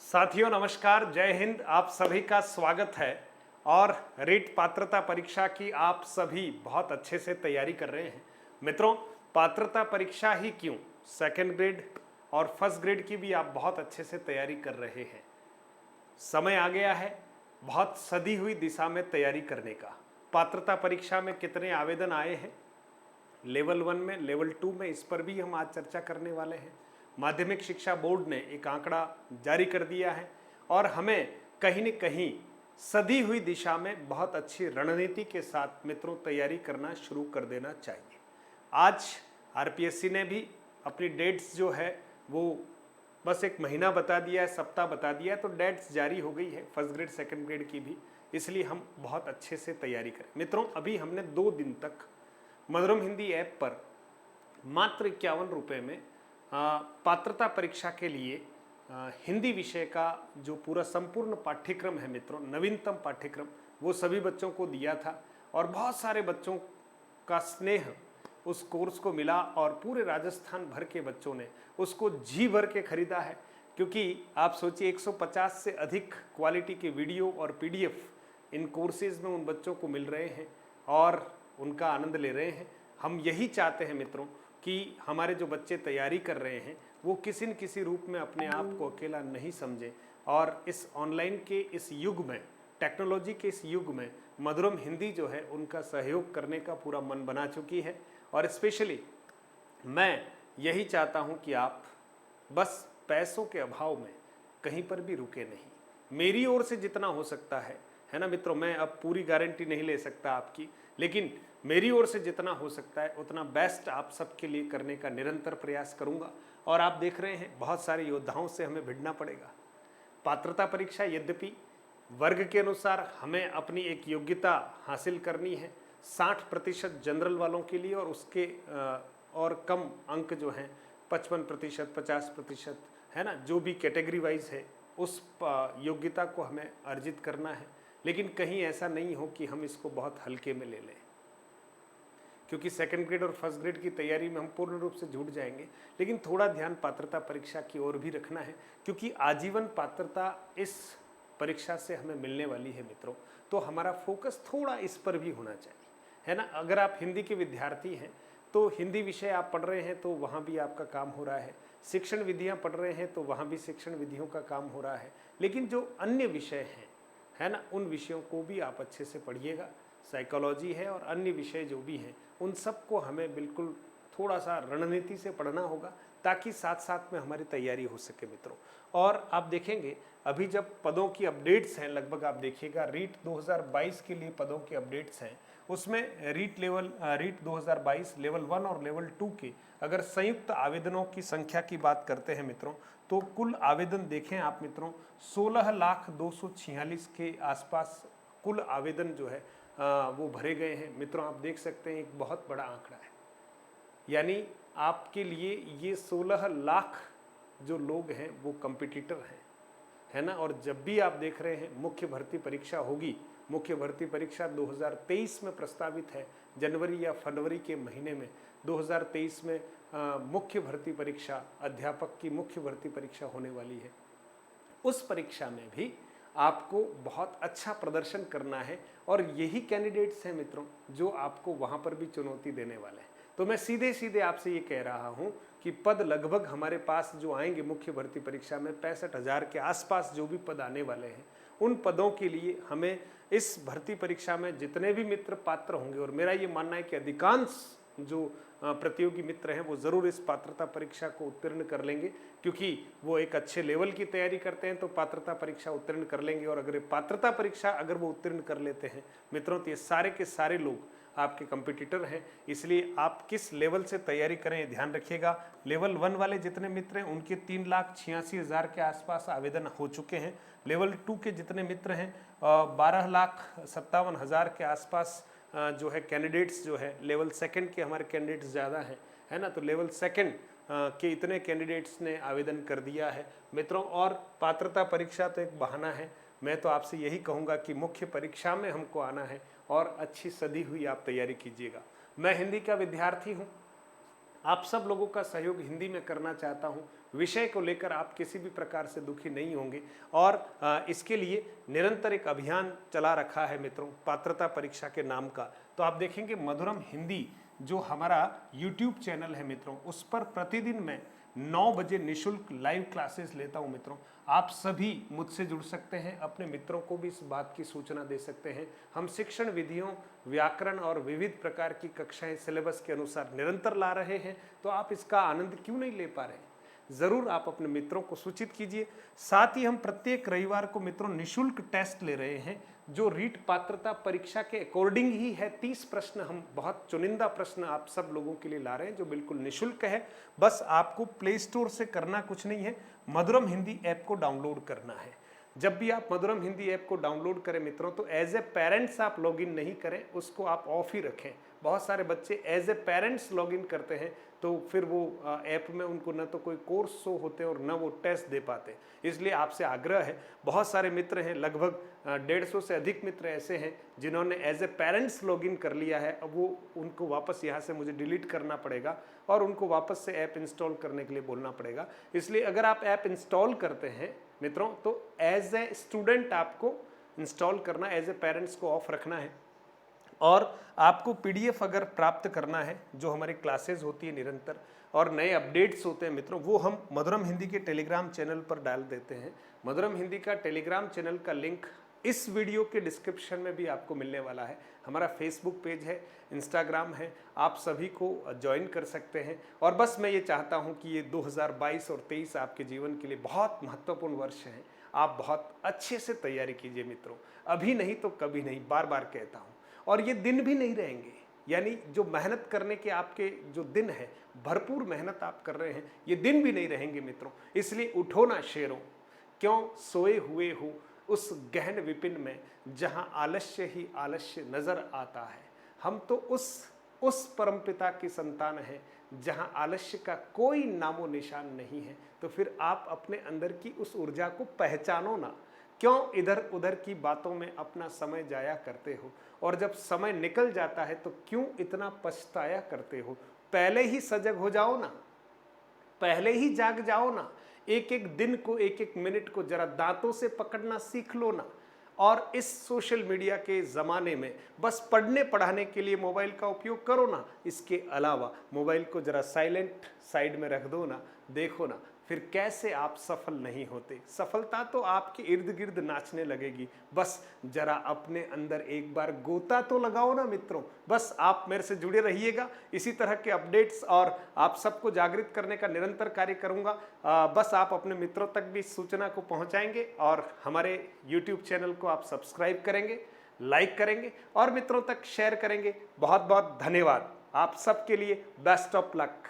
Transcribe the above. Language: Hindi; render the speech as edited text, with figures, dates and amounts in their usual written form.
साथियों नमस्कार, जय हिंद। आप सभी का स्वागत है। और रीट पात्रता परीक्षा की आप सभी बहुत अच्छे से तैयारी कर रहे हैं। मित्रों, पात्रता परीक्षा ही क्यों, सेकंड ग्रेड और फर्स्ट ग्रेड की भी आप बहुत अच्छे से तैयारी कर रहे हैं। समय आ गया है बहुत सदी हुई दिशा में तैयारी करने का। पात्रता परीक्षा में कितने आवेदन आए हैं, लेवल 1 में, लेवल 2 में, इस पर भी हम आज चर्चा करने वाले हैं। माध्यमिक शिक्षा बोर्ड ने एक आंकड़ा जारी कर दिया है और हमें कहीं न कहीं सदी हुई दिशा में बहुत अच्छी रणनीति के साथ मित्रों तैयारी करना शुरू कर देना चाहिए। आज आरपीएससी ने भी अपनी डेट्स जो है वो बस एक महीना बता दिया है, सप्ताह बता दिया है, तो डेट्स जारी हो गई है फर्स्ट ग्रेड सेकंड ग्रेड की भी। इसलिए हम बहुत अच्छे से तैयारी करें। मित्रों, अभी हमने 2 दिन तक मधुरम हिंदी ऐप पर मात्र 51 रुपये में पात्रता परीक्षा के लिए हिंदी विषय का जो पूरा संपूर्ण पाठ्यक्रम है मित्रों, नवीनतम पाठ्यक्रम, वो सभी बच्चों को दिया था। और बहुत सारे बच्चों का स्नेह उस कोर्स को मिला और पूरे राजस्थान भर के बच्चों ने उसको जी भर के खरीदा है। क्योंकि आप सोचिए 150 से अधिक क्वालिटी के वीडियो और पीडीएफ इन कोर्सेज में उन बच्चों को मिल रहे हैं और उनका आनंद ले रहे हैं। हम यही चाहते हैं मित्रों कि हमारे जो बच्चे तैयारी कर रहे हैं वो किसी न किसी रूप में अपने आप को अकेला नहीं समझें। और इस ऑनलाइन के इस युग में, टेक्नोलॉजी के इस युग में मधुरम हिंदी जो है उनका सहयोग करने का पूरा मन बना चुकी है। और स्पेशली मैं यही चाहता हूं कि आप बस पैसों के अभाव में कहीं पर भी रुके नहीं। मेरी ओर से जितना हो सकता है ना मित्रों, मैं अब पूरी गारंटी नहीं ले सकता आपकी, लेकिन मेरी ओर से जितना हो सकता है उतना बेस्ट आप सबके लिए करने का निरंतर प्रयास करूंगा। और आप देख रहे हैं बहुत सारे योद्धाओं से हमें भिड़ना पड़ेगा। पात्रता परीक्षा यद्यपि वर्ग के अनुसार हमें अपनी एक योग्यता हासिल करनी है, 60% जनरल वालों के लिए और उसके और कम अंक जो हैं 55%, 50% है ना, जो भी कैटेगरी वाइज है उस योग्यता को हमें अर्जित करना है। लेकिन कहीं ऐसा नहीं हो कि हम इसको बहुत हल्के में ले लें, क्योंकि सेकंड ग्रेड और फर्स्ट ग्रेड की तैयारी में हम पूर्ण रूप से जुट जाएंगे। लेकिन थोड़ा ध्यान पात्रता परीक्षा की ओर भी रखना है, क्योंकि आजीवन पात्रता इस परीक्षा से हमें मिलने वाली है मित्रों। तो हमारा फोकस थोड़ा इस पर भी होना चाहिए, है ना। अगर आप हिंदी के विद्यार्थी हैं तो हिंदी विषय आप पढ़ रहे हैं तो वहाँ भी आपका काम हो रहा है। शिक्षण विधियाँ पढ़ रहे हैं तो वहाँ भी शिक्षण विधियों का काम हो रहा है। लेकिन जो अन्य विषय हैं, है ना, उन विषयों को भी आप अच्छे से पढ़िएगा। साइकोलॉजी है और अन्य विषय जो भी हैं उन सबको हमें बिल्कुल थोड़ा सा रणनीति से पढ़ना होगा, ताकि साथ साथ में हमारी तैयारी हो सके मित्रों। और आप देखेंगे अभी जब पदों की अपडेट्स हैं, लगभग आप देखिएगा रीट 2022 के लिए पदों की अपडेट्स हैं, उसमें रीट 2022 लेवल 1 और लेवल 2 के अगर संयुक्त आवेदनों की संख्या की बात करते हैं मित्रों, तो कुल आवेदन देखें आप मित्रों 16,246 के आसपास कुल आवेदन जो है वो भरे गए हैं। मित्रों, आप देख सकते हैं एक बहुत बड़ा आंकड़ा है। यानी आपके लिए ये 16 लाख जो लोग हैं वो कंपिटिटर हैं, है ना। और जब भी आप देख रहे हैं मुख्य भर्ती परीक्षा होगी, मुख्य भर्ती परीक्षा 2023 में प्रस्तावित है, जनवरी या फरवरी के महीने में 2023 में मुख्य भर्ती परीक्षा, अध्यापक की मुख्य भर्ती परीक्षा होने वाली है। उस परीक्षा में भी आपको बहुत अच्छा प्रदर्शन करना है और यही कैंडिडेट्स हैं मित्रों जो आपको वहाँ पर भी चुनौती देने वाले हैं। तो मैं सीधे सीधे आपसे ये कह रहा हूँ कि पद लगभग हमारे पास जो आएंगे मुख्य भर्ती परीक्षा में 65,000 के आसपास जो भी पद आने वाले हैं, उन पदों के लिए हमें इस भर्ती परीक्षा में जितने भी मित्र पात्र होंगे, और मेरा ये मानना है कि अधिकांश जो प्रतियोगी मित्र हैं वो ज़रूर इस पात्रता परीक्षा को उत्तीर्ण कर लेंगे, क्योंकि वो एक अच्छे लेवल की तैयारी करते हैं तो पात्रता परीक्षा उत्तीर्ण कर लेंगे। और अगर पात्रता परीक्षा अगर वो उत्तीर्ण कर लेते हैं मित्रों, तो ये सारे के सारे लोग आपके कंपटीटर हैं। इसलिए आप किस लेवल से तैयारी करें ये ध्यान रखिएगा। लेवल 1 वाले जितने मित्र हैं उनके 3,86,000 के आसपास आवेदन हो चुके हैं। लेवल 2 के जितने मित्र हैं 12,57,000 के आसपास जो है कैंडिडेट्स जो है, लेवल सेकंड के हमारे कैंडिडेट्स ज़्यादा हैं, है ना। तो लेवल सेकंड के इतने कैंडिडेट्स ने आवेदन कर दिया है मित्रों। और पात्रता परीक्षा तो एक बहाना है। मैं तो आपसे यही कहूँगा कि मुख्य परीक्षा में हमको आना है और अच्छी सदी हुई आप तैयारी कीजिएगा। मैं हिंदी का विद्यार्थी हूँ, आप सब लोगों का सहयोग हिंदी में करना चाहता हूँ। विषय को लेकर आप किसी भी प्रकार से दुखी नहीं होंगे। और इसके लिए निरंतर एक अभियान चला रखा है मित्रों, पात्रता परीक्षा के नाम का। तो आप देखेंगे मधुरम हिंदी जो हमारा YouTube चैनल है मित्रों, उस पर प्रतिदिन मैं 9 बजे निशुल्क लाइव क्लासेस लेता हूं मित्रों। आप सभी मुझसे जुड़ सकते हैं, अपने मित्रों को भी इस बात की सूचना दे सकते हैं। हम शिक्षण विधियों, व्याकरण और विविध प्रकार की कक्षाएं सिलेबस के अनुसार निरंतर ला रहे हैं। तो आप इसका आनंद क्यों नहीं ले पा रहे हैं? ज़रूर आप अपने मित्रों को सूचित कीजिए। साथ ही हम प्रत्येक रविवार को मित्रों निशुल्क टेस्ट ले रहे हैं जो रीट पात्रता परीक्षा के अकॉर्डिंग ही है। 30 प्रश्न, हम बहुत चुनिंदा प्रश्न आप सब लोगों के लिए ला रहे हैं जो बिल्कुल निशुल्क है। बस आपको प्ले स्टोर से करना कुछ नहीं है, मधुरम हिंदी ऐप को डाउनलोड करना है। जब भी आप मधुरम हिंदी ऐप को डाउनलोड करें मित्रों, तो एज ए पेरेंट्स आप लॉगिन नहीं करें, उसको आप ऑफ ही रखें। बहुत सारे बच्चे एज ए पेरेंट्स लॉगिन करते हैं तो फिर वो ऐप में उनको न तो कोई कोर्स शो होते हैं और न वो टेस्ट दे पाते। इसलिए आपसे आग्रह है, बहुत सारे मित्र हैं, लगभग 150 से अधिक मित्र ऐसे हैं जिन्होंने एज ए पेरेंट्स लॉगिन कर लिया है। अब वो उनको वापस यहाँ से मुझे डिलीट करना पड़ेगा और उनको वापस से ऐप इंस्टॉल करने के लिए बोलना पड़ेगा। इसलिए अगर आप ऐप इंस्टॉल करते हैं मित्रों, तो एज ए स्टूडेंट आपको इंस्टॉल करना, एज ए पेरेंट्स को ऑफ रखना है। और आपको PDF अगर प्राप्त करना है, जो हमारी क्लासेस होती है निरंतर और नए अपडेट्स होते हैं मित्रों, वो हम मधुरम हिंदी के टेलीग्राम चैनल पर डाल देते हैं। मधुरम हिंदी का टेलीग्राम चैनल का लिंक इस वीडियो के डिस्क्रिप्शन में भी आपको मिलने वाला है। हमारा फेसबुक पेज है, इंस्टाग्राम है, आप सभी को ज्वाइन कर सकते हैं। और बस मैं ये चाहता हूँ कि ये 2022 और 23 आपके जीवन के लिए बहुत महत्वपूर्ण वर्ष हैं। आप बहुत अच्छे से तैयारी कीजिए मित्रों, अभी नहीं तो कभी नहीं, बार बार कहता हूँ। और ये दिन भी नहीं रहेंगे, यानी जो मेहनत करने के आपके जो दिन है, भरपूर मेहनत आप कर रहे हैं, ये दिन भी नहीं रहेंगे मित्रों। इसलिए उठो ना शेरों, क्यों सोए हुए हो उस गहन विपिन में जहां आलस्य ही आलस्य नजर आता है। हम तो उस परमपिता की संतान हैं जहां आलस्य का कोई नामो निशान नहीं है। तो फिर आप अपने अंदर की उस ऊर्जा को पहचानो ना, क्यों इधर उधर की बातों में अपना समय जाया करते हो, और जब समय निकल जाता है तो क्यों इतना पछताया करते हो। पहले ही सजग हो जाओ ना, पहले ही जाग जाओ ना। एक एक दिन को, एक एक मिनट को जरा दांतों से पकड़ना सीख लो ना। और इस सोशल मीडिया के ज़माने में बस पढ़ने पढ़ाने के लिए मोबाइल का उपयोग करो ना, इसके अलावा मोबाइल को जरा साइलेंट साइड में रख दो ना। देखो ना फिर कैसे आप सफल नहीं होते। सफलता तो आपके इर्द गिर्द नाचने लगेगी। बस जरा अपने अंदर एक बार गोता तो लगाओ ना मित्रों। बस आप मेरे से जुड़े रहिएगा, इसी तरह के अपडेट्स और आप सबको जागृत करने का निरंतर कार्य करूंगा। बस आप अपने मित्रों तक भी इस सूचना को पहुंचाएंगे और हमारे YouTube चैनल को आप सब्सक्राइब करेंगे, लाइक करेंगे और मित्रों तक शेयर करेंगे। बहुत बहुत धन्यवाद। आप सबके लिए बेस्ट ऑफ लक।